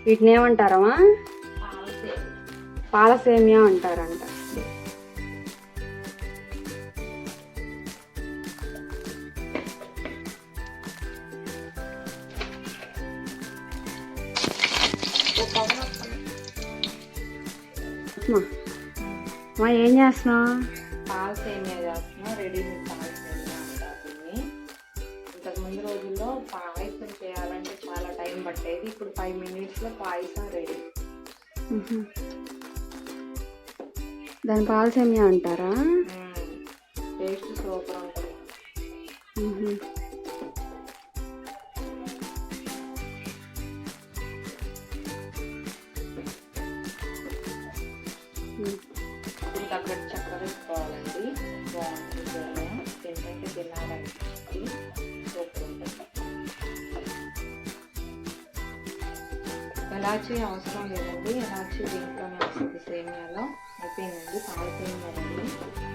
వీటిని ఏమంటారమ్మా? పాల సేమియా అంటారంట. మా ఏం చేస్తున్నావు? పాల సేమియా చేస్తున్నా. రెడీమేడ్ పాల సేమియా అంటారు దీన్ని. ఇంతకు ముందు రోజుల్లో పాయసం చేయాలంటే చాలా టైం పట్టేది. ఇప్పుడు 5 minutesలో పాయసం రెడీ. దాని పాల సేమియా అంటారా? టేస్ట్ సూపర్ ఉంటుంది. ఇప్పుడు తగ్గట్టు చక్కెర వేసుకోవాలండి. బాగుంటుంది. తింటే తినాలనిపిస్తుంది. సూపర్ ఉంటుంది. ఎలాచీ అవసరం లేదండి. ఎలాచీ దీంట్లోనే వస్తుంది సేమియాలో. అయిపోయిందండి పాల సేమియా.